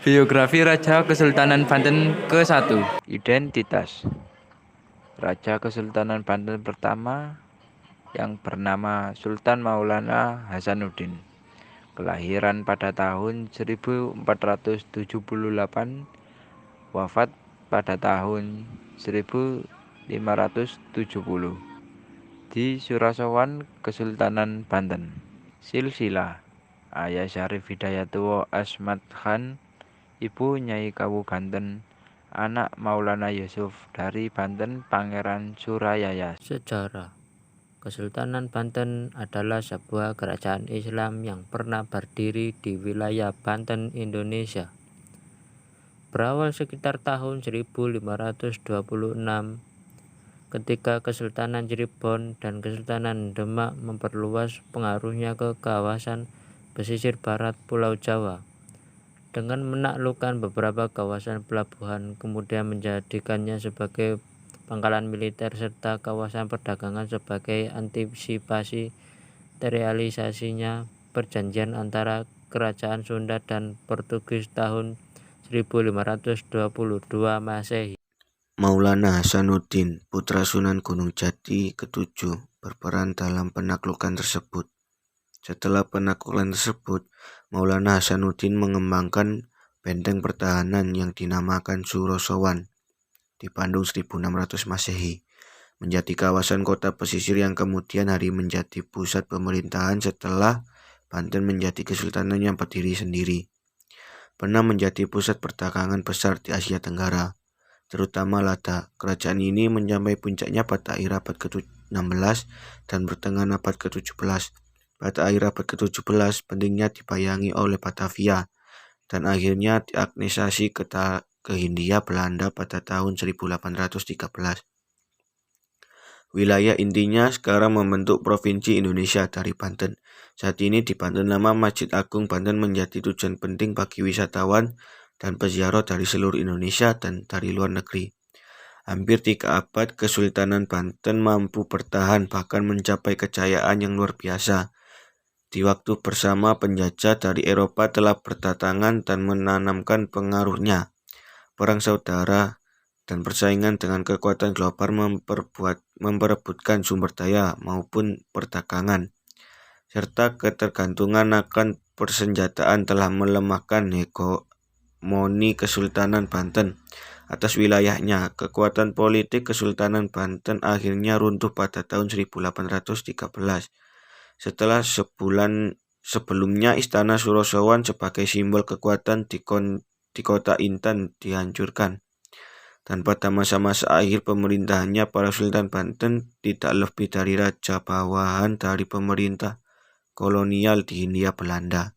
Biografi Raja Kesultanan Banten ke-1. Identitas Raja Kesultanan Banten pertama yang bernama Sultan Maulana Hasanuddin. Kelahiran pada tahun 1478, wafat pada tahun 1570 di Surasowan, Kesultanan Banten. Silsilah: Ayah Syarif Hidayatullah Asmat Khan, Ibu Nyai Kawu Banten, anak Maulana Yusuf dari Banten Pangeran Surayaya. Sejarah: Kesultanan Banten adalah sebuah kerajaan Islam yang pernah berdiri di wilayah Banten, Indonesia. Berawal sekitar tahun 1526, ketika Kesultanan Cirebon dan Kesultanan Demak memperluas pengaruhnya ke kawasan pesisir barat Pulau Jawa, dengan menaklukkan beberapa kawasan pelabuhan, kemudian menjadikannya sebagai pangkalan militer serta kawasan perdagangan sebagai antisipasi terrealisasinya perjanjian antara Kerajaan Sunda dan Portugis tahun 1522 Masehi. Maulana Hasanuddin, putra Sunan Gunung Jati ke-7, berperan dalam penaklukan tersebut. Setelah penaklukan tersebut, Maulana Hasanuddin mengembangkan benteng pertahanan yang dinamakan Surosowan di Bandung 1600 Masehi, menjadi kawasan kota pesisir yang kemudian hari menjadi pusat pemerintahan setelah Banten menjadi kesultanan yang berdiri sendiri. Pernah menjadi pusat perdagangan besar di Asia Tenggara, terutama lada. Kerajaan ini mencapai puncaknya pada akhir abad ke-16 dan pertengahan abad ke-17. Pada akhir abad ke-17, pentingnya dibayangi oleh Batavia dan akhirnya diagnesasi ke Hindia Belanda pada tahun 1813. Wilayah intinya sekarang membentuk Provinsi Indonesia dari Banten. Saat ini di Banten, nama Masjid Agung Banten menjadi tujuan penting bagi wisatawan dan peziarah dari seluruh Indonesia dan dari luar negeri. Hampir 3 abad, Kesultanan Banten mampu bertahan bahkan mencapai kejayaan yang luar biasa. Di waktu bersama, penjajah dari Eropa telah berdatangan dan menanamkan pengaruhnya. Perang saudara dan persaingan dengan kekuatan global memperebutkan sumber daya maupun perdagangan, serta ketergantungan akan persenjataan telah melemahkan hegemoni Kesultanan Banten atas wilayahnya. Kekuatan politik Kesultanan Banten akhirnya runtuh pada tahun 1813. Setelah sebulan sebelumnya Istana Surosowan sebagai simbol kekuatan di kota Intan dihancurkan. Dan pada masa-masa akhir pemerintahannya, para Sultan Banten tidak lebih dari raja bawahan dari pemerintah kolonial di Hindia Belanda.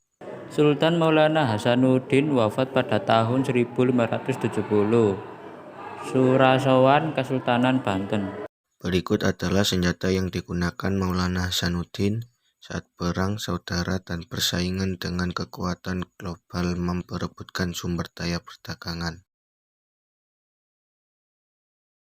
Sultan Maulana Hasanuddin wafat pada tahun 1570. Surasowan, Kesultanan Banten. Berikut adalah senjata yang digunakan Maulana Hasanuddin saat perang saudara dan persaingan dengan kekuatan global memperebutkan sumber daya perdagangan.